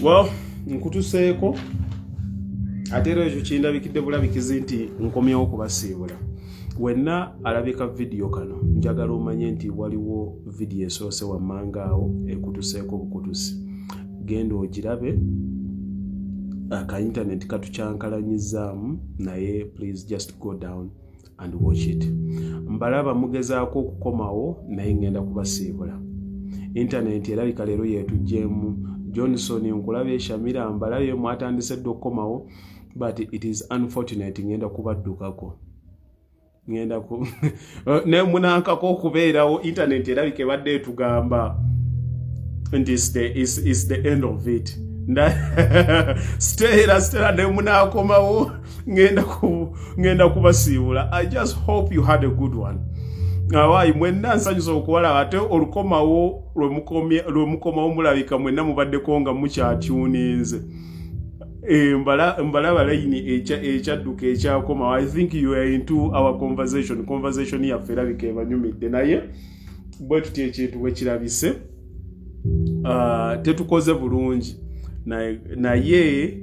Well, nkutuseeko ate era ekyo kindabikidde bulabikizi nti nkomyewo kubasiibula. Wenna alabika video kano njagala omanye nti waliwo video esoose wammanga awo ekutuseeko bukutusi. Genda ogirabe, aka internet katucyankalanyizaamu naye please just go down and watch it. Mbalaba mugezaako okukomawo naye ngenda kubasiibula. Internet erabika leero yeetujjeemu. Johnson nkulabye, Shamira mbalabye mwatandise dde okukomawo, but it is unfortunate ngenda kubaddukako. Ngenda ku ne munankako okubeerawo internet erabika ebadde etugamba nti is the end of it. Stella ne munakomawo ngenda kubasiibula. I just hope you had a good one. Awai mwenna nsanyusa okuwala ate olukomawo lwemukomawo mulabika mwenna mubaddeko nga mukyatuninze. Mbalaba layini ekyadduka ekyakomawo. I think you are into our conversation yaffe erabika ebanyumidde naye bwe tutya ekintu bwe kirabise tetukoze bulungi naye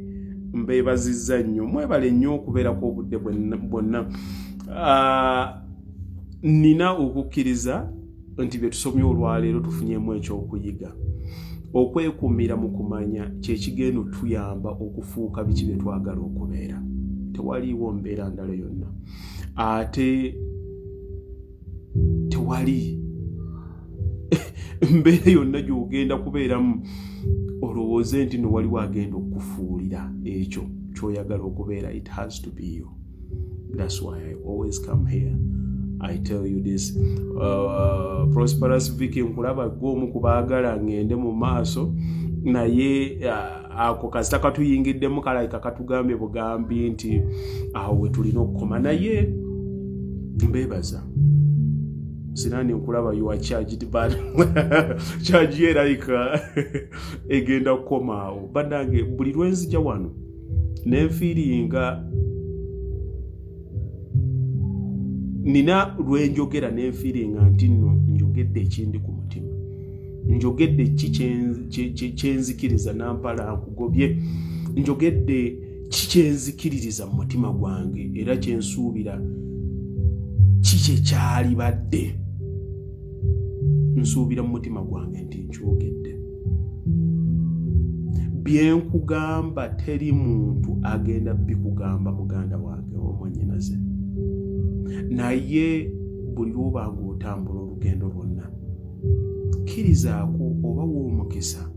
mbeebazizza nnyo. Mwebale nnyo okubeerako obudde bwonna. Nina okukkiriza nti bye tusomye olwaleero tufunyemu ekyokuyiga. Okwekuumira mu kumanya kye kigenda tuyamba okufuuka biki bye twagala okubeera. Tewaliiwo mbeera ndala yonna. Ate tewali mbeera yonna gy'ogenda kubeeramu olowooze nti no waliwo agenda okufuulira ekyo ky'oyagala okubeera. It has to be you. That's why I always come here. I tell you this. Prosperous Vicky nkulaba gwomu kubaagala ngende mu maaso naye ako kasita katuyingiddemu kalayika katugambye bugambi nti awo tulina okukoma naye mbeebaza. Sinani nkulaba you are charged but charge yerayika egenda kukomaawo. Bandange buli lwenzija wano nenfiiringa nina lwenjogera nenfiiringa nti nno njogedde ekindi ku mutima. Njogedde kikyenzikiriza nampala nkugobye. Njogedde kikyenzikiririza mu mutima gwange era kyensuubira kikye kyalibadde. Nsuubira mu mutima gwange nti nkyogedde. Byenkugamba teri muntu agenda bikugamba muganda wange omwannyinaze. Naye buli lwobanga otambula olugendo lwonna kkirizaako oba w'omukisa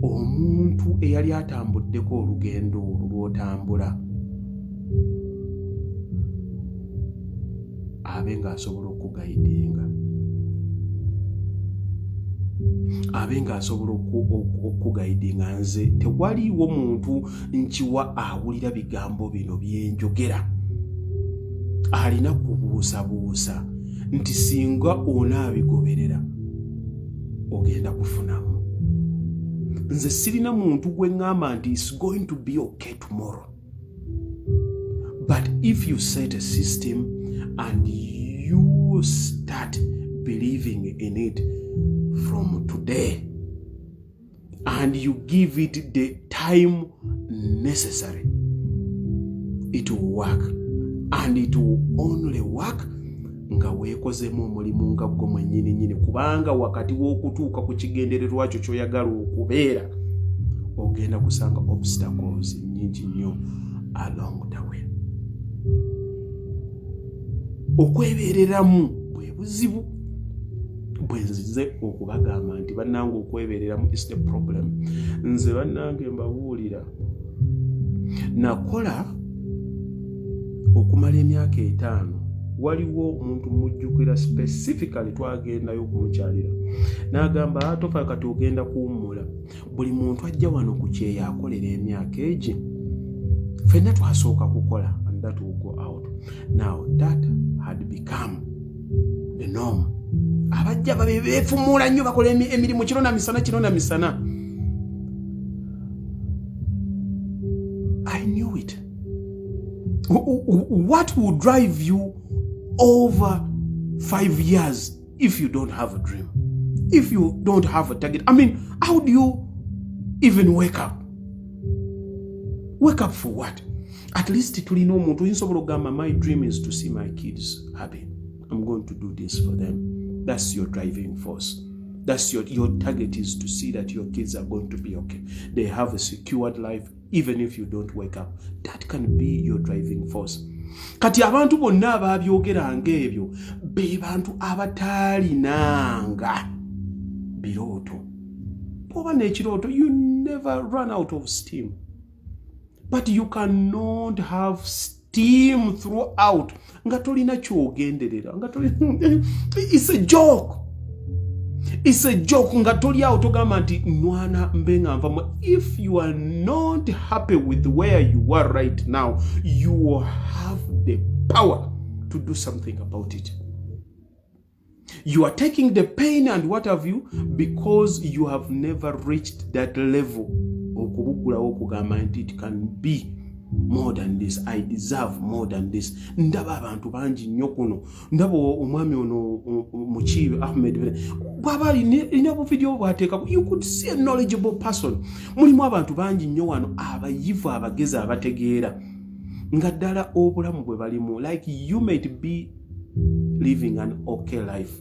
omuntu eyali atambuddeko olugendo olwo lw'otambula abe ng'asobola okugayidinga, abe ng'asobola okugayidinga. Nze tewaliiwo muntu nkiwa awulira bigambo bino byenjogera alina kubuusabuusa nti singa onaabigoberera ogenda kufunamu. Nze sirina muntu gwe ngamba nti it's going to be okay tomorrow. But if you set a system and you start believing in it from today and you give it the time necessary, it will work. And it will only work nga weekozemu omulimu nga gwo mwennyini kubanga wakati w'okutuuka ku kigendererwa kyo ky'oyagala okubeera ogenda kusanga obstacles nnyingi nnyo along the way. Okwebeereramu bwe buzibu. Bwe nzize okubagamba nti bannange okwebeereramu is the problem. Nze bannange mbabuulira nakola okumala emyaka 5 waliwo omuntu mujjukira specifically twagendayo okumukyalira n'agamba atofa kati ogenda kuwummula. Buli muntu ajja wano ku kyeya akolera emyaka egi ffenna twasooka kukola and that will go out. Now that had become the norm. Abajja beefumuula nnyo bakola emirimu kino na misana. I knew it. What will drive you over 5 years if you don't have a dream? If you don't have a target? I mean, how do you even wake up. Wake up for what? At least tulina omuntu insobola okugamba my dream is to see my kids happy. I'm going to do this for them. That's your driving force. That's your target is to see that your kids are going to be okay. They have a secured life even if you don't wake up. That can be your driving force. Kati abantu bonna ababyogeranga ebyo be bantu abatalinanga birooto. Bw'oba n'ekirooto, you never run out of steam. But you cannot have steam throughout. Nga tolina kyogenderera. It's a joke. It's a joke. Nga toli awo togamba nti nwana mbenga nvamu. If you are not happy with where you are right now, you have the power to do something about it. You are taking the pain and what have you because you have never reached that level. It can be more than this. I deserve more than this. Ndaba abantu bangi nnyo kuno. Ndaba omwami ono Muchibe Ahmed. Bwaba ina video bwateeka. You could see a knowledgeable person. Mulimu abantu bangi nnyo wano abayivu abagezi abategeera. Nga ddala obulamu bwe balimu. Like you might be living an okay life.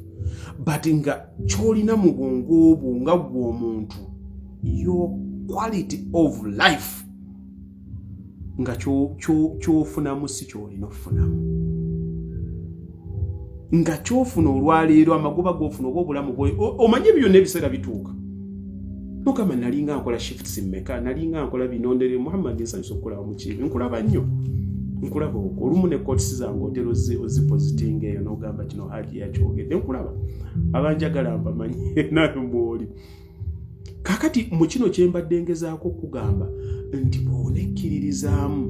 But nga kyolina mu bwongo obwo nga gw'omuntu. Your quality of life nga kyofunamu si kyolina okufunamu. Nga kyofuna olwaleero amagoba g'ofuna oba obulamu bwe omanye byonna ebiseera bituuka. Nokama nalinga nkola shifts mmeka, nalinga nkola binondere Muhammad nsanyusa okukola Muchibe. Nkulaba nnyo. Nkulaba okwo olumu ne coats zange otero ozipositinga eyo n'ogamba kino Haji yakyogedde. Nkulaba abanjagala mbamanyi nayo mwoli. Kakati mu kino kye mbadde ngezaako kugamba nti bw'onekkiririzaamu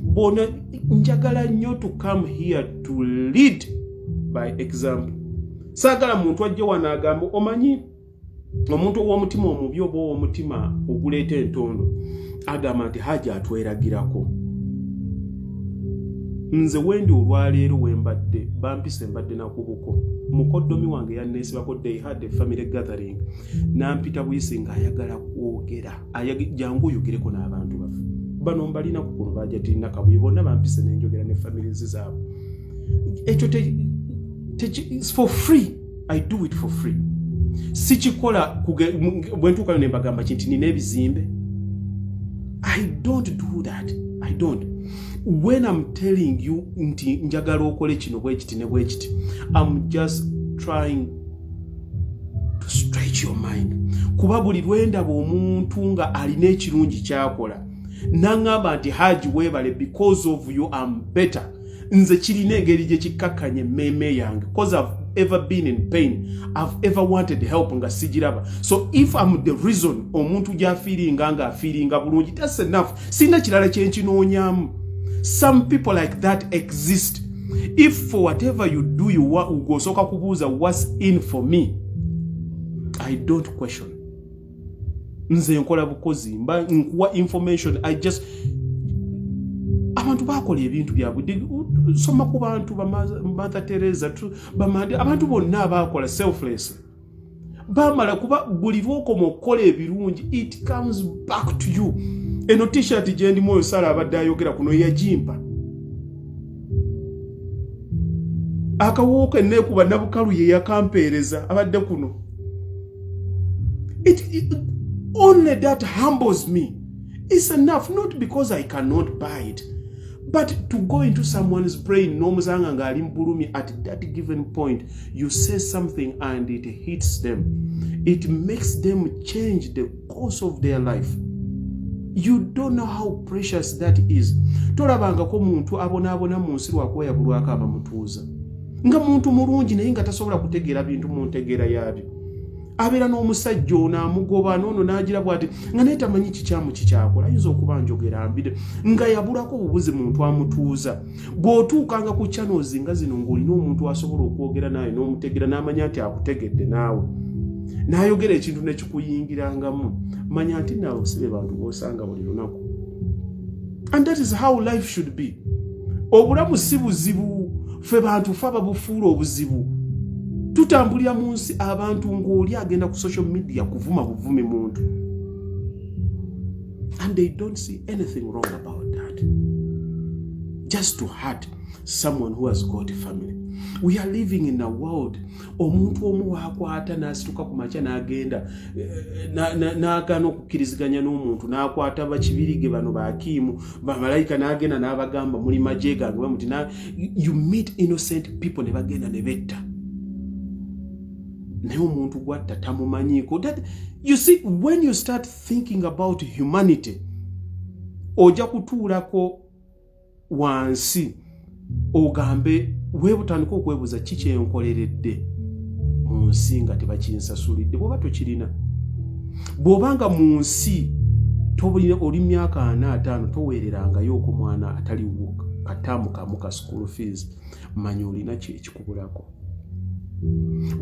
bw'ona njagala nnyo to come here to lead by example. Saagala muntu ajje wano agamba omanyi omuntu ow'omutima omubi oba ow'omutima oguleeta entondo agamba nti Haji atweragirako. Nze wendi olwaleero wembadde bampise mbadde nakubuko mukoddomi wange yanneesibako they had a family gathering nampita buyisi ng'ayagala kwogera jangu oyogireko n'abantu baffe bano mbalina kukuno bajatirina kabuye bonna bampise nenjogera ne families zaabwe. Ekyo it's for free. I do it for free. Sichikola bwe ntuukayo ne mbagamba kinti nina ebizimbe. I don't do that. I don't. When I'm telling you nti njagala okole kino bwe kiti ne bwe kiti, I'm just trying to stretch your mind. Kuba buli lwendaba omuntu nga alina ekirungi kyakola nangamba nti Haji webale because of you I'm better. Nze kirina engeri gye kikakkanye mmeme yange because I've ever been in pain. I've ever wanted help nga sijiraba. So if I'm the reason omuntu gy'afiiringa nga afiiringa bulungi, that's enough. Sina kirala kye nkinoonyamu. Some people like that exist. If for whatever you do you want ugosoka kubuuza what's in for me, I don't question. Nze nkola bukozi mba nkuwa information. I just abantu bakola ebintu byabwe soma ku bantu ba Mother Teresa bamande abantu bonna abakola selfless bamala kuba buli lwokoma okukola ebirungi it comes back to you. Eno t-shirt gye ndimu oyo Sara abadde ayogera kuno yagimpa akawooka enneekuba Nabukalu ye yakampeereza abadde kuno. Only that humbles me. It's enough, not because I cannot buy it, but to go into someone's brain, nomuzanga ngali mbulumi at that given point, you say something and it hits them. It makes them change the course of their life. You don't know how precious that is. Tolabangako muntu abona mu nsi lwakweyabulwako abamutuuza. Nga muntu mulungi naye nga tasobola kutegeera bintu mu ntegeera yabyo. Abeera n'omusajja ono amugoba n'ono n'agira bw'ati nga naye tamanyi kikyamu kikyakola. Ayinza okuba njogera mbire nga yabulako obubuzi muntu amutuuza. Bw'otuukanga ku channels nga zino ng'olina omuntu asobola okwogera naye n'omutegeera n'amanya nti akutegedde naawe. N'ayogera ekintu ne kikuyingirangamu. Manya nti naawe osibe bantu b'osanga buli lunaku. And that is how life should be. Obulamu si buzibu. Ffe bantu ffe ababufuula obuzibu. Tutambulira mu nsi abantu ng'oli agenda ku social media kuvuma buvumi muntu. And they don't see anything wrong about that. Just to hurt someone who has got a family. We are living in a world omuntu omu wakwata n'asituka ku makya n'agenda n'agaana okukkiriziganya n'omuntu n'akwata bakibirige bano bakiimu bamalayika n'agenda n'abagamba muli magye gange bamuti you meet innocent people ne bagenda ne betta naye omuntu gwatta tamumanyiiko. You see, when you start thinking about humanity ojja kutuulako wansi ogambe weebutandika okwebuuza kiki enkoleredde mu nsi nga tebakinsasulidde. bw'oba tokirina, bw'obanga mu nsi oli myaka 4-5 toweererangayo ku mwana ataliwo kataamu kamu ka school fees, manya olina kyekikubulako.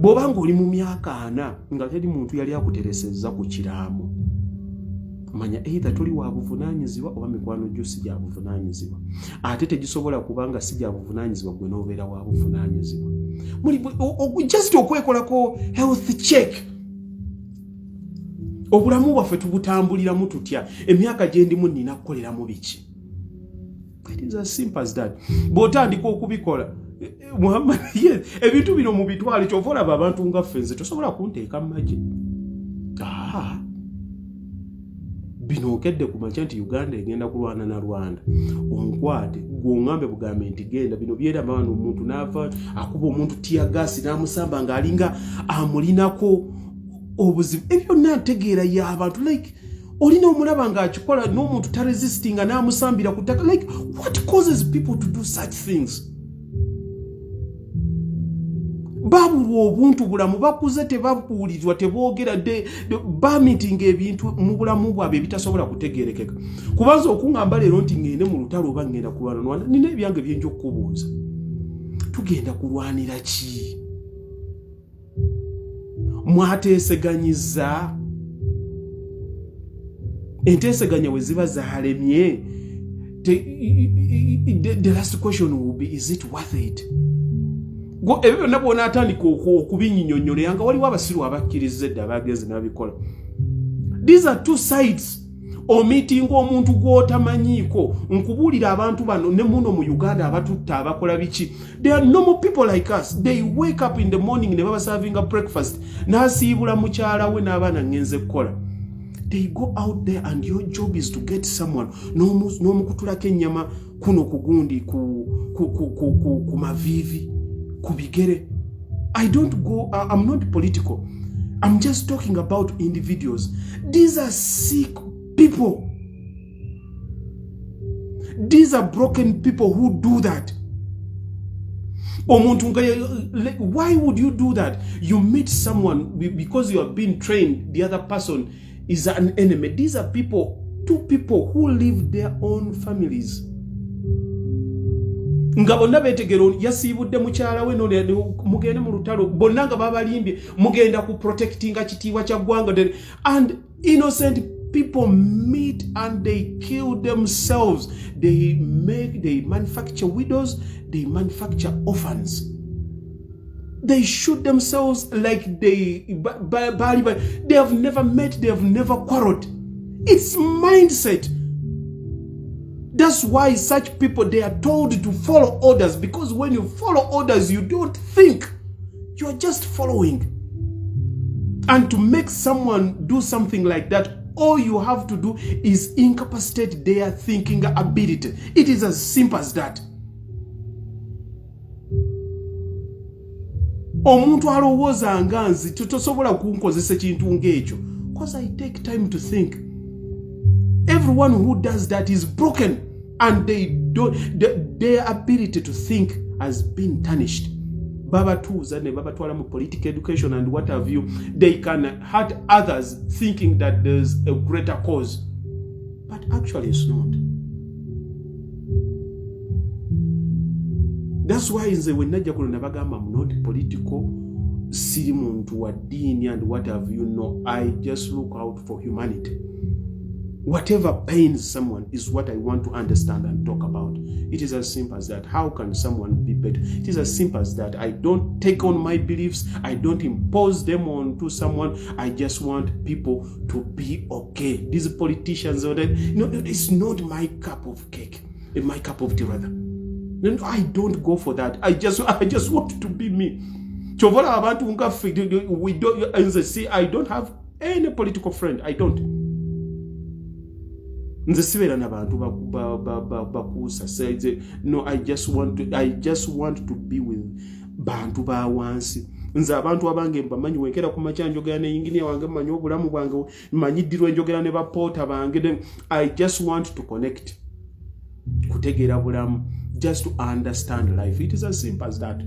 Bw'obanga oli mu myaka 4 nga teri muntu yali akuteresezza ku kiraamu, manya either toli wa buvunaanyizibwa oba mikwano gyo si gya buvunaanyizibwa. Ate tegisobola kubanga si gya buvunaanyizibwa gwe n'obeera wa buvunaanyizibwa. Just okwekolako health check. Obulamu bwaffe tubutambuliramu tutya? Emyaka gye ndimu nnina kukoleramu biki? It is as simple as that. Bw'otandika okubikola Muhammad, yes, ebintu bino mu bitwale kyova olaba abantu nga ffe nze tosobola kunteeka mu magye. Bino okedde ku makya nti Uganda egenda kulwana na Rwanda, onkwate gw'ongambe bugambe nti genda. Bino byeraba wano omuntu n'ava akuba omuntu tiyagasi n'amusamba ng'alinga amulinako obuzibu. Ebyo ntegeera y'abantu like olina omulaba ng'akikola n'omuntu taresistinga n'amusambira ku ttaka. Like what causes people to do such things? Babulwa obuntu bulamu, bakuze tebabuulirirwa, teboogera, bamitinga ebintu mu bulamu bwabwe ebitasobola kutegeerekeka. Kubanza okuŋŋamba leero nti ŋŋende mu lutalo oba ŋŋenda kulwana, nina ebyange byenja okukubuuza. Tugenda kulwanira ki? Mwateeseganyiza? Enteeseganya we ziba zaalemye, the last question will be, is it worth it? Ebyo byonna bw'onaatandika okubinnyonnyolera waliwo abasiru abakkiriza edda abagenzi n'abikola. These are two sides. Omiitinga omuntu gw'otamanyiiko, nkubuulira abantu bano ne muno mu Uganda abatutta abakola biki. They are normal people like us. They wake up in the morning ne baba serving a breakfast, n'asiibula mukyala we n'abaana ngenze kukola. They go out there and your job is to get someone n'omukutulako ennyama kuno kugundi ku mavivi kubigere. I'm not political. I'm just talking about individuals. These are sick people. These are broken people who do that. Why would you do that? You meet someone because you have been trained, the other person is an enemy. These are two people who live their own families. Nga bonna beetegera yasiibudde mukyala we mugende mu lutalo, bonna nga babalimbye mugenda ku protectinga kitiibwa kya ggwanga. And innocent people meet and they kill themselves. They manufacture widows, they manufacture orphans. They shoot themselves like they have never met, they have never quarreled. It's mindset. That's why such people, they are told to follow orders, because when you follow orders, you don't think. You are just following. And to make someone do something like that, all you have to do is incapacitate their thinking ability. It is as simple as that. Omuntu alowooza nga nzi tosobola kunkozesa ekintu ng'ekyo, because I take time to think. Everyone who does that is broken, and their ability to think has been tarnished. Baba tuuza ne baba twala mu political education and what have you. They can hurt others thinking that there's a greater cause, but actually it's not. That's why nze when najja kuno nabagamba I'm not political, siri muntu wa dini and what have you. No, I just look out for humanity. Whatever pains someone is what I want to understand and talk about. It is as simple as that. How can someone be better? It is as simple as that. I don't take on my beliefs. I don't impose them onto someone. I just want people to be okay. These politicians, it's not my cup of cake. My cup of tea, rather. No, I don't go for that. I just want to be me. We don't see. I don't have any political friend. I don't. No, I just want to be with bantu ba wansi. Nze abantu abange mbamanyi wenkera ku macha njogera ne engineer wange manyi obulamu bwange manyidirwe njogera ne bapota bange. I just want to connect. Kutegera bulamu, just to understand life. It is as simple as that.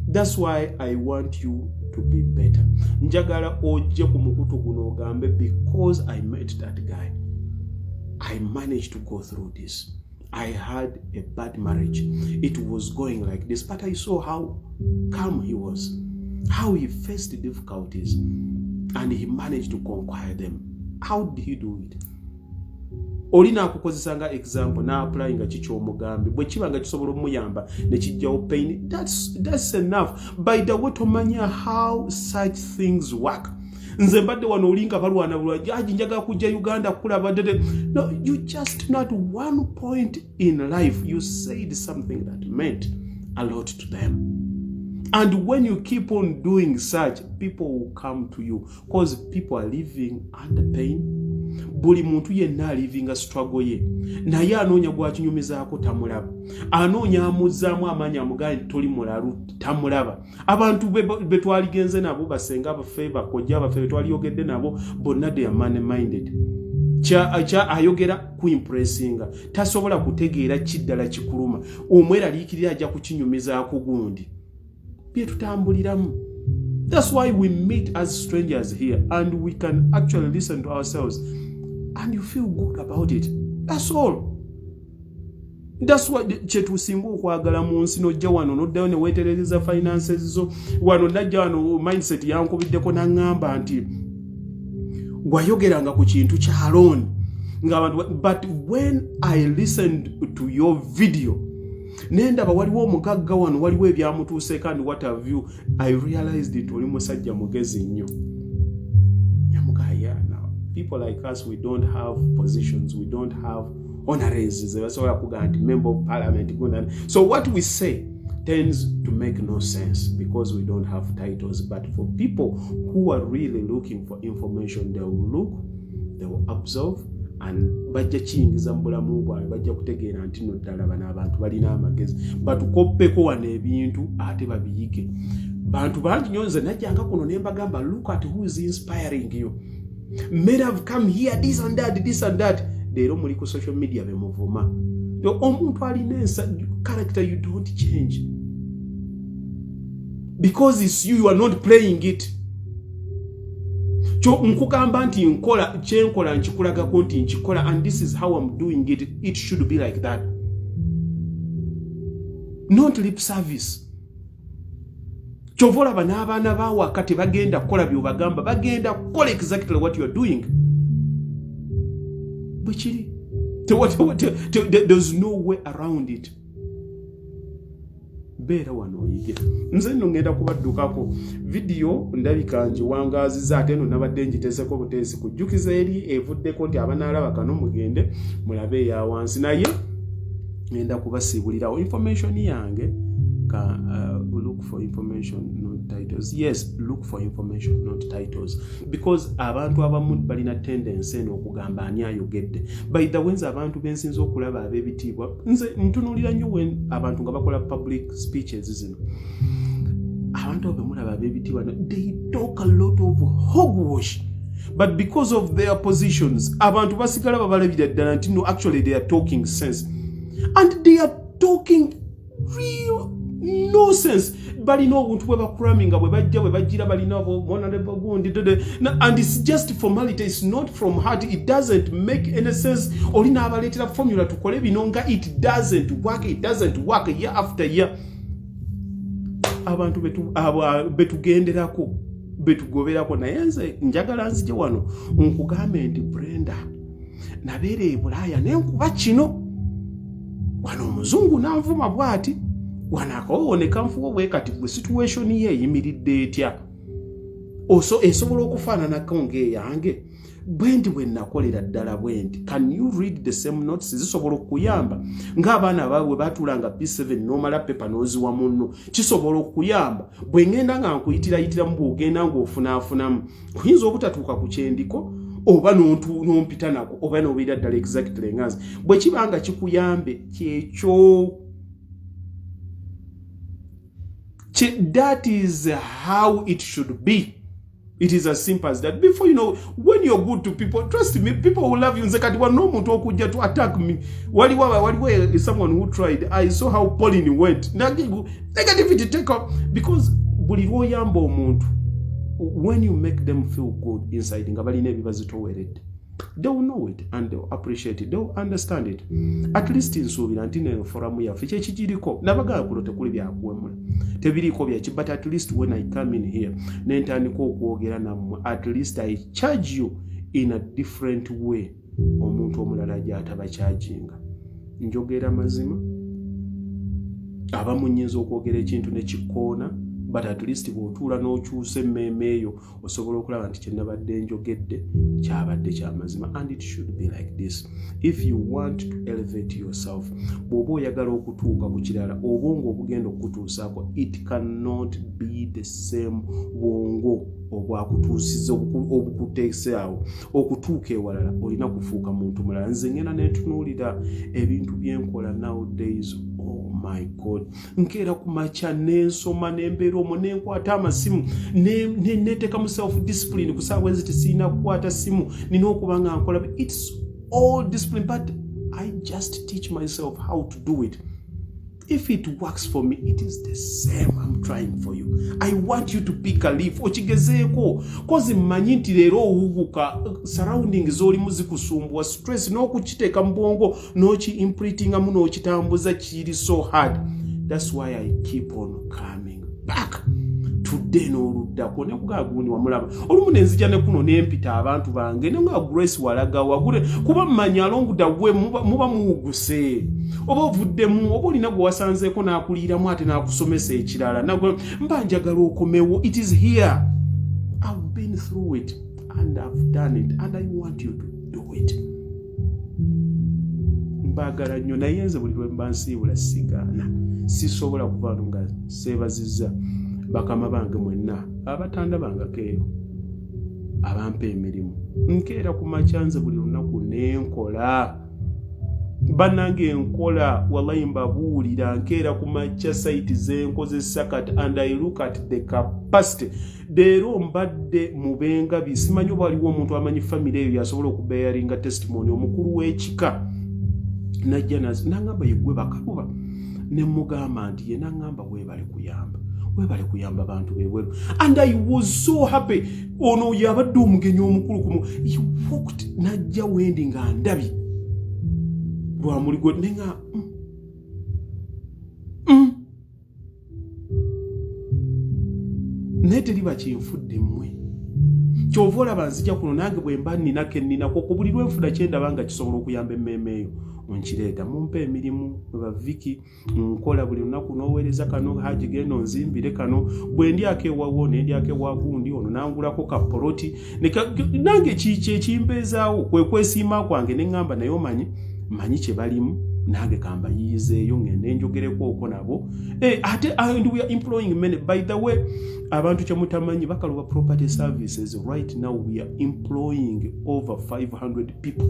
That's why I want you to be better. Njagala oje ku mukutu guno ogambe because I met that guy. I managed to go through this. I had a bad marriage. It was going like this, but I saw how calm he was, how he faced the difficulties, and he managed to conquer them. How did he do it? Olina akukozesanga example na apply nga chicho omugambi bwe kibanga kisobola omuyamba ne kijjawo pain. That's enough. By the way, tomanya how such things work. Nze mbadde wano olinga balwana bulwaji njaga kujja Uganda kulaba dede. No, you just not one point in life you said something that meant a lot to them. And when you keep on doing such, people will come to you because people are living under pain. Buli muntu yenna living a struggle ye. Naye anoonya gwakinyumizaako tamulaba. Anoonya amuzaamu amaanyi amugane toli mulalu tamulaba. Abantu betwaligenze nabo basenga baffe bakojja baffe betwaliyogedde nabo bonna they are money minded. Cha ayogera ku impressinga. Tasobola kutegeera kiddala kikuluma. Omweraliikirira ajja kukinyumizaako gundi. Bye tutambuliramu. That's why we meet as strangers here and we can actually listen to ourselves and you feel good about it. That's all. That's what chetusinga okwagala mu nsi nojja wano noddayo ne weeterereza finances zo wano najja wano mindset yankubiddeko nangamba nti wayogeranga ku kintu kya loan but when I listened to your video nendaba waliwo omugagga wano waliwo ebyamutuuse kandi what have you, I realized it oli musajja mugezi nnyo. Nyamugaya, now people like us, we don't have positions, we don't have honoraries. Member of parliament. So what we say tends to make no sense because we don't have titles. But for people who are really looking for information, they will look, they will observe, and bajja kiyingiza mu bulamu bwabwe bajja kutegeera nti no ddala bano abantu balina amagezi batukoppeko wano ebintu ate babiyige. Bantu bangi nyonze najjanga kuno ne mbagamba look at who is inspiring you. Men have come here, this and that, this and that. Leero muli ku social media bemuvuma. Omuntu alina character, you don't change. Because it's you are not playing it. Nkugamba nti nkola kyenkola nkikulagako nti nkikola and this is how I'm doing it. It should be like that. Not lip service. Chovola n'abaana bawa kati bagenda kukola byobagamba bagenda kukola exactly what you are doing. Bachiri. There's no way around it. Beera wano oyige. Nze nno ngenda kubaddukako video ndabika njiwangaziza ate nno nabadde njiteeseko buteesi kujjukiza eri evuddeko nti abanaalaba kano mugende mulabe ya wansi naye ngenda kubasiibulirawo information yange look for information not titles. Yes, look for information not titles because abantu abamu balina tendency eno okugamba ani ayogedde. By the way, abantu bensinza okulaba ab'ebitiibwa nze ntunulira nnyo when abantu nga bakola public speeches zino abantu abemulaba ab'ebitiibwa they talk a lot of hogwash, but because of their positions abantu basigala babalabira ddala nti no actually they are talking sense and they are talking real nonsense. Balina obuntu bwe bakuraminga bwe bajja bwe bajjira balina honorable gundi and it's just formality. It's not from heart. It doesn't make any sense. Olina abaleetera formula tukole bino nga it doesn't work year after year. Abantu betugenderako betugoberako naye nze njagala nzije wano nkugambe nti Brenda nabeera e Bulaaya nenkuba kino wano omuzungu nanvuma bwati wanakawoneka nfuwa bwe kati gwe situation ye eyimiridde etya esobola okufaananako ng'eyange bwendi bwe nakolera ddala bwendi. Can you read the same notes? Zisobola okuyamba ng'abaana baabwe batulanga P7 n'omala pepa n'oziwa munno kisobola okuyamba bwe ngenda nga nkuyitira mu bw'ogenda ng'ofunaafunamu oyinza obutatuuka ku kyendiko oba n'ompita nako oba n'obeera ddala exactly nganze bwe kibanga kikuyambe kyekyo. That is how it should be. It is as simple as that. Before you know, when you're good to people, trust me, people will love you. Nze kati no muntu okujja to attack me. Waliwa is someone who tried. I saw how Pauline went. Negativity take up because buli lwoyamba omuntu when you make them feel good inside nga balina ebibazitoweredde they will know it and they will appreciate it, they will understand it. At least nsuubira nti ne forum yaffe kyekigiriko nabagala kulo tekuli byakuwemula tebiriko byaki, but at least when I come in here nentandika okwogera nammwe at least I charge you in a different way omuntu omulala gy'atabacharginga. Njogera mazima abamu nnyinza okwogera ekintu ne kikoona but at least bw'otuula n'okyusa emmeeme eyo osobola okulaba nti kye nabadde njogedde kyabadde kya mazima. And it should be like this. If you want to elevate yourself, bw'oba oyagala okutuuka ku kirala obwongo obugenda okukutuusaako, it cannot be the same bwongo obwakutuusiza obukuteeseawo okutuuka ewalala olina kufuuka muntu mulala. Nze ngenda nentunuulira ebintu byenkola nowadays. Oh my God, nkeera ku makya nensoma nembeera omwo nenkwata amasimu neteeka mu self discipline ku saawa ezi tesiina kukwata simu nina okuba nga nkola. It's all discipline but I just teach myself how to do it. If it works for me, it is the same I'm trying for you. I want you to pick a leaf. Okigezeeko kozi mmanyi nti leero owubuka surroundings z'olimu zikusumbwa stress n'okukiteeka mu bwongo n'oki-imprintingamu n'okitambuza kiri so hard. That's why I keep on coming back. Today n'oluddako ne kugagundi wamulaba olumu nenzija ne kuno nempita abantu bange ne nga Grace walaga wagule kuba mmanya along the way muba muwuguse oba ovuddemu oba olina gwe wasanzeeko n'akuliiramu ate n'akusomesa ekirala nagwe mba njagala okomewo. It is here. I've been through it and I've done it and I want you to do it. Mbagala nnyo naye nze buli lwe mba nsiibula sigaana sisobola kuvaano nga seebazizza bakama bange mwenna abatanda bangako eyo abampa emirimu nkeera ku makyanze buli lunaku nenkola bannange enkola wallahi mbabuulira nkeera ku makya site zenkozesa kati and I look at the capacity. Leero mbadde mu Bengabi simanyi oba waliwo omuntu amanyi family eyo yasobola okubeyaringa testimony omukulu w'ekika najja nangamba yegwe bakaluba ne mugamba nti ye nangamba weebale kuyamba abantu bebweru. And I was so happy. Ono yabadde omugenyi omukulu kumu. He walked najja wendi nga ndabi lwa muligo nenga nete liba kinfudde mmwe kyova olaba nzija kuno nange bwe mba nninako enninako ku buli lwenfuna kyendabanga kisobola okuyamba emmeeme eyo onkireeta mumpe emirimu ba Viki nkola buli lunaku n'oweereza kano haji genda onzimbire kano bwe ndyako ewawo nendyako ewagundi ono nangulako kapoloti nange kiki ekimbeezaawo kwe kwesiima kwange ne ŋŋamba naye manyi kye balimu nange kamba yizeeyo ngende njogereko okwo nabo ate and we are employing many. By the way, abantu kyemutamanyi bakaluba property services right now we are employing over 500 people.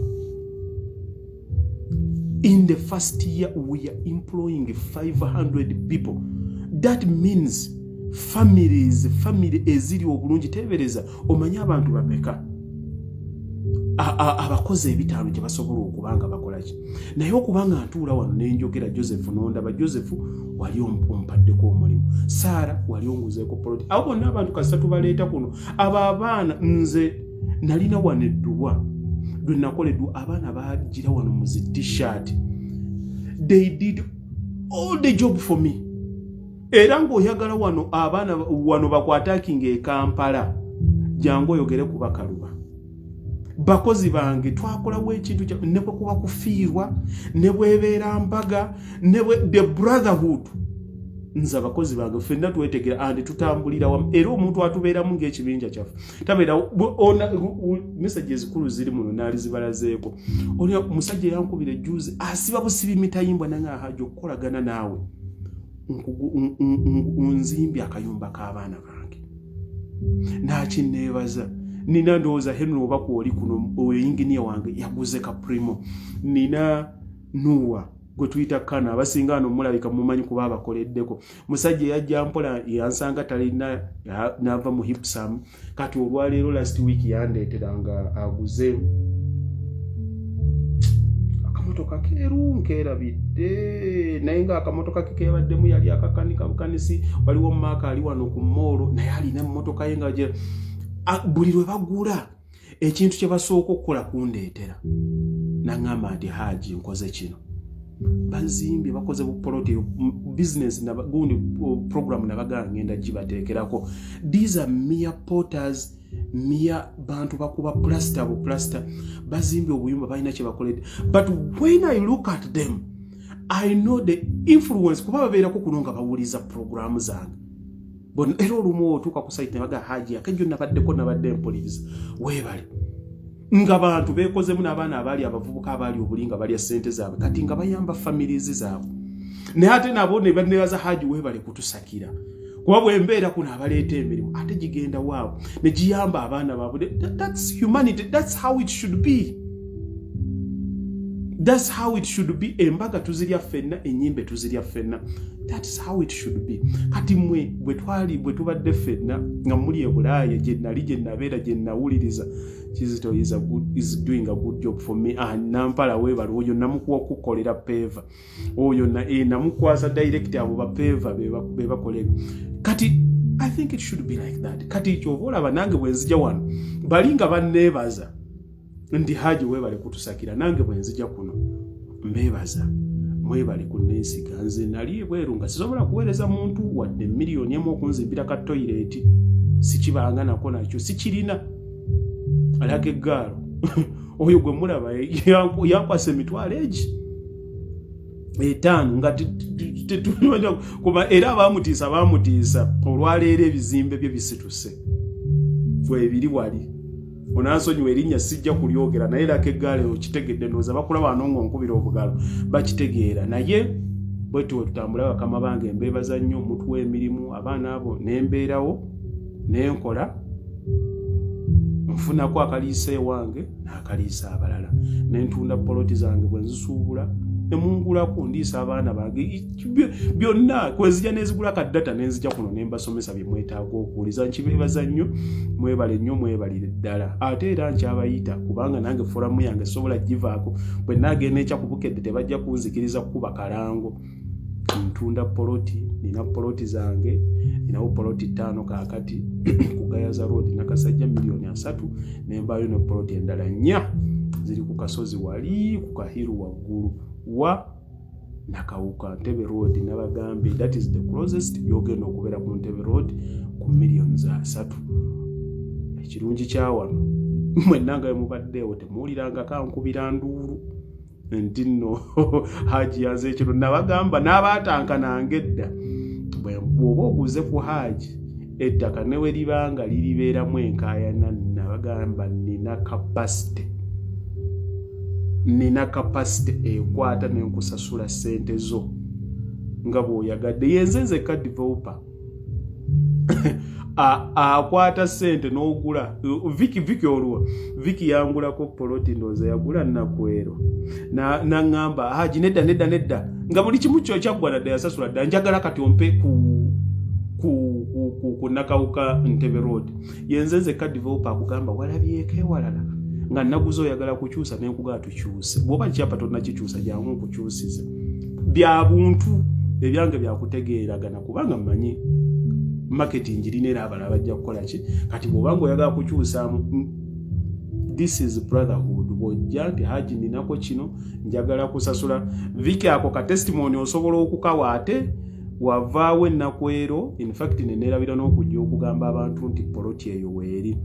In the first year we are employing 500 people. That means family eziri obulungi tebereza omanyi abantu bameka abakozi ebitaano gye basobola okubanga bakolaki naye okubanga ntuula wano nenjogera Joseph nondaba Joseph wali ompaddeko omulimu Sara wali onguzeeko poloti abo bonna abantu kasatu baleeta kuno abo abaana nze nalina wano eddulwa lwe nakola eddulwa abaana bagira wano mu zi t-shirt. They did all the job for me. Era ng'oyagala wano abaana wano bakwatakinga e Kampala jangu oyogere ku bakaluba bakozi bange twakolawo ekintu ne bwe kuba kufiirwa ne bwebeera mbaga ne bwe the brotherhood nze abakozi bange ffenna twetegera andi tutambulira wamu era omuntu atubeeramu ng'ekibinja kyaffe tabeera messages zikulu ziri muno naali zibalazeeko oli musajja yankubira ejjuuzi asiba busibi mitayimbwa nange ahaja okukolagana naawe nzimbye akayumba k'abaana bange nakinneebaza nina ndowooza Henry oba kwoli kuno oyinginiya wange yaguze ka primo nina Nuwa gwe tuyita Kana abasinga wano mulabika mumanyi kuba abakoleddeko musajja yajja mpola yansanga talina n'ava mu Hipsam kati olwaleero last week yandeeteranga aguze akamotoka keeru nkeerabidde naye nga akamotoka ke keebaddemu yali akakanika bukanisi waliwo maaka ali wano ku moolo naye alina emmotoka ye nga buli lwe bagula ekintu kye basooka okukola kundeetera naŋŋamba nti Haji nkoze kino bazimbye bakoze bupoloti business gundi program nabagaa ngenda gibateekerako these are mere porters mere bantu bakuba plaster bazimbye obuyumba balina kye bakoledde but when I look at them I know the influence kuba babeerako kuno nga bawuliza programu zange bon era olumu otuuka ku site ne bagaa Haji akenjo nabadde empuliriza weebale nga bantu beekozemu n'abaana abaali abavubuka abaali obulinga balya ssente zaabwe kati nga bayamba families zaabwe naye ate nabo ne banebaza Haji weebale kutusakira kuba bwembeera kuno abaleeta emirimu ate gigenda waabwe ne giyamba abaana baabwe that's humanity that's how it should be that's how it should be embaga tuzirya ffenna enyimbe tuzirya ffenna that's how it should be kati mwe bwe tubadde ffenna nga muli ebulaaya gye nali gye nabeera gye nawuliriza Kizito is doing a good job for me nampala weebala oyo namukuwa okukolera peva oyo namukwasa direct abo ba peva be bakolera kati I think it should be like that kati kyova olaba nange bwenzija wano balinga banneebaza ndi Haji weebale kutusakira nange bwenzija kuno mbeebaza mwebale kunneesiga nze nali bweru nga sisobola kuweereza muntu wadde miliyoni emu okunzimbira ka toilet sikibanga nako nakyo sikirina alage gaalo oyo gwe mulaba yankwasa emitwalo egi 5 nga tetulibanja kuba era bamutiisa olwaleero ebizimbe bye bisituse bwebiri wali onansonyiwa erinnya sijja kulyogera naye lake egaalo okitegedde ndowooza bakulaba wano ng'onkubira obugalo bakitegeera naye bwetyo wetutambula bakama bange embeebaza nnyo omutwe w'emirimu abaana abo nembeerawo nenkola nfunako akaliisa ewange n'akaliisa abalala nentunda poloti zange bwe nzisuubula nemungulako ndiisa abaana bange byonna kwezija nezigula kaddata nenzija kuno nembasomesa bye mwetaaga okuwuliza nkibeebaza nnyo mwebale nnyo mwebalire ddala ate era nkyabayita kubanga nange foramu yange sobola givaako bwe naagenda ekyakubukedde tebajja kunzikiriza kukuba kalango ntunda poloti nina poloti zange ninawo poloti 5 kaakati ku Gayaza Road Nakasajja $3 nembayo ne poloti endala 4 ziri ku kasozi wali ku Kahiru waggulu wa Nakawuka Ntebe Road nabagambe that is the closest yogenda okubeera ku Ntebe Road ku $3 ekirungi kyawano mwenanga mubaddeewo temuwuliranga kankubira nduulu nti nno Haji yaze ekiro nabagamba n'abaatanka nange edda bw'oba oguze ku Haji ettaka ne we libanga liribeeramu enkaayana nabagamba nina capacity ekwata n'enkusasula ssente zo nga bw'oyagadde yenzenze ka developer akwata ssente n'ogula Viki oluwa Viki yangulako poloti ndowooza yagula Nakwero naŋŋamba Haji nedda nga buli kimu kyo kyaggwa nadda yasasula dda njagala kati ompe ku Nakawuka Ntebe Road yenzenze ka developer akugamba walabyeko ewalala nga naguzo oyagala kukyusa nenkugaa tukyuse bw'oba kyapa tonnakikyusa jangu nkukyusize bya buntu ebyange byakutegeeragana kubanga mmanyi marketing linera abala bajja kukola ki kati bw'obanga oyagala kukyusaamu this is brotherhood bw'ojja nti Haji ninako kino njagala kusasula Viki ako ka testimony osobola okukawa ate wavaawo ennaku ero in fact nenerabira n'okujja okugamba abantu nti poloti eyo weeri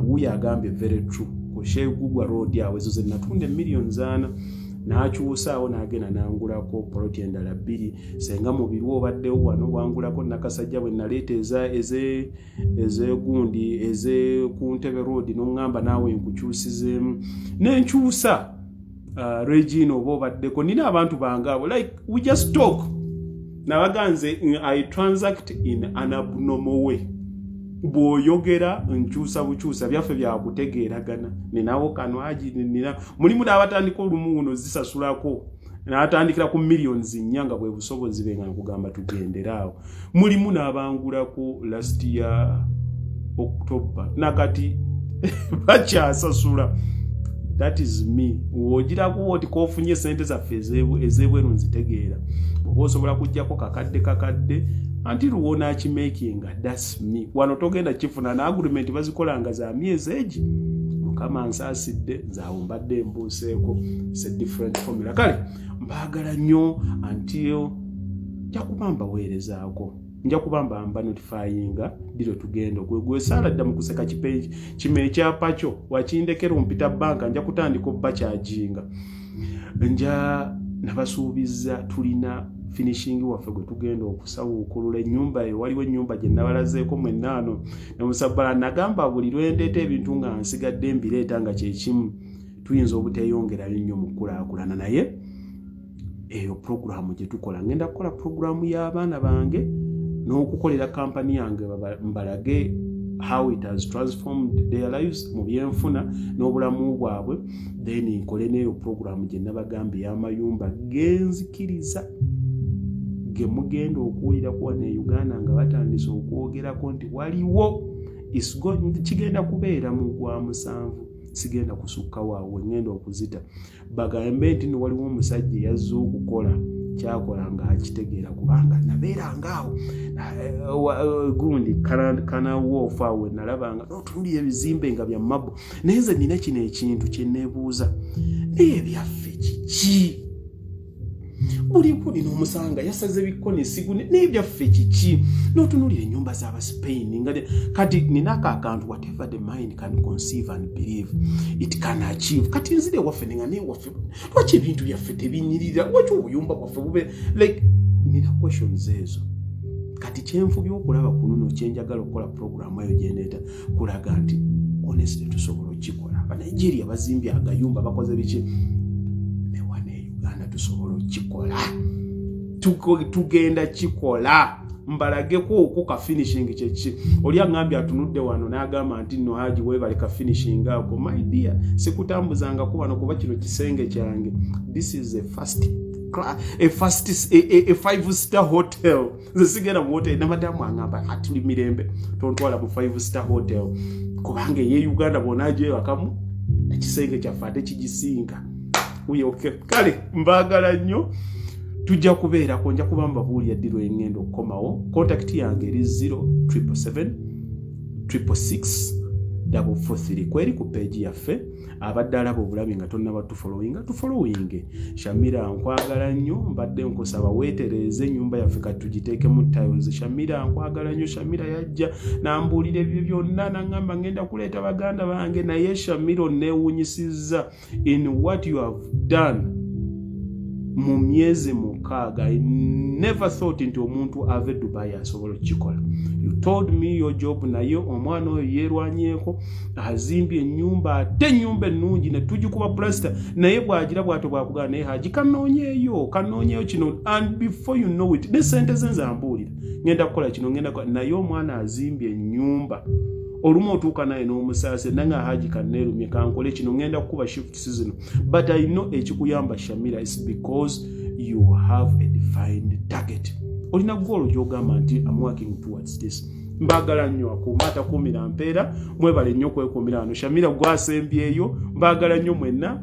wuyo agambye very true ku Shegugwa road awo ezo zenatunda millions 4 n'akyusaawo n'agenda n'angulako poloti endala 2 senga mu birwo obaddewo wano wangulako Nakasajja bwe naleeta ezegundi eze ku Ntebe road n'oŋŋamba naawe nkukyusizeemu n'enkyusa Regina oba obaddeko nina abantu bangaabo like we just talk nabaganze I transact in an abnormal way bw'oyogera nkyusa bukyusa byaffe byakutegeeragana ninawo kanwaji nina mulimu n'abatandika olumu uno zisasulako n'atandikira ku millions nnyanga bwe busobozi benga nkugamba tugenderaawo mulimu n'abangulako last year October nakati bakyasasula. That is me. Wojirako oti kofunye sente zaffe ezebweru nzitegeera. Bw'oba osobola kujjako kakadde anti luwona akimakinga. That's me. Wano togenda kifuna na agreement bazikolanga za myezi egi. Mukama nsaasidde nzawumbadde embuuseeko. It's a different formula. Kale mbaagala nnyo until jakubamba weerezaako. Nja kubamba amba notifyinga dilo tugenda gwe sala dda mukuseka kipeji kime kyapa kyo wakindekero mpita banka nja kutandika obachajinga nja nabasuubiza tulina finishing waffe gwe tugenda okusawo okulula ennyumba eyo waliwo ennyumba gye nabalazeeko mwennaano namusabala nagamba buli lwendeta ebintu nga nsigadde mbireeta nga kyekimu tuyinza obuteyongerayo nnyo mu kulaakulana naye eyo programu gye tukola ngenda kukola programu y'abaana bange n'okukolera kampani yange mbalage how it has transformed their lives mu byenfuna n'obulamu bwabwe then nkole n'eyo programu gye nabagambye y'amayumba genzikiriza ge mugenda okuwulira kuwa ne Uganda nga batandise okwogerako nti waliwo kigenda kubeera mu gwa 7 sigenda kusukka waawe ngenda okuzita bagambe nti waliwo omusajja yazze okukola kyakola nga akitegeera kubanga nabeerangaawo gundi kana woofa we nalabanga n'otunuulira ebizimbe nga bya mabbo naye nze nina kino ekintu kye neebuuza naye byaffe kiki buli n'omusanga yasaze bikone sigune naye byaffe kiki n'otunuulira ennyumba z'Abaspain nga kati ninako akantu whatever the mind can conceive and believe it can achieve kati nzire waffe nenga naye waffe lwaki ebintu byaffe tebinyirira lwaki obuyumba bwaffe bube like nina questions ezo kati kyenfubye okulaba kuno kyenjagala okukola programu eyo gyendeeta kulaga nti honestly tusobola okikola Abanigeria bazimbye agayumba bakoze biki tusobola okikola tugenda kikola mbalageko okuka finishing kyeki oli angambye atunudde wano n'agamba nti no haji webale ka finishing ako my dear sikutambuzanga kuba no kuba kino kisenge kyange this is a 5-star hotel zisigera mu hotel na madamu angamba atuli mirembe tontwala mu 5-star hotel kubanga ye Uganda bonaje wakamu ekisenge kyafate kigisinga uyoke kale mbagala nnyo tujja kubeera ko nja kubamba buli yaddiro engendo komawo contact yange eri 0777664443 kweri ku page yaffe abaddala obulabi nga tonna batufollowing Shamira nkwagala nnyo mbadde nkusaba weetereze ennyumba yaffe katugiteeke mu tiles Shamira nkwagala nnyo Shamira yajja nambuulira ebyo byonna nangamba ngenda kuleeta baganda bange naye Shamira neewunyisizza in what you have done mu myezi 6 I never thought nti omuntu ave Dubai asobola okikola. You told me your job naye omwana oyo yeerwanyeeko azimbye ennyumba ate ennyumba ennungi ne tugikuba plaster naye bwagira bwato bwakugana naye haji kanoonyeeyo kino and before you know it ne sente ze nzambuulira ngenda kukola kino ngenda naye omwana azimbye ennyumba olumu otuuka naye n'omusaase nanga haji kanneerumye kankole kino ngenda kukuba shift season but I know ekikuyamba Shamira is because you have a defined target. Olina goal gy'ogamba nti I'm working towards this. Mbagala nnyo akumata kumira mpeera mwebale nnyo kwekuumira wano Shamira gwasembyeyo mbagala nnyo mwenna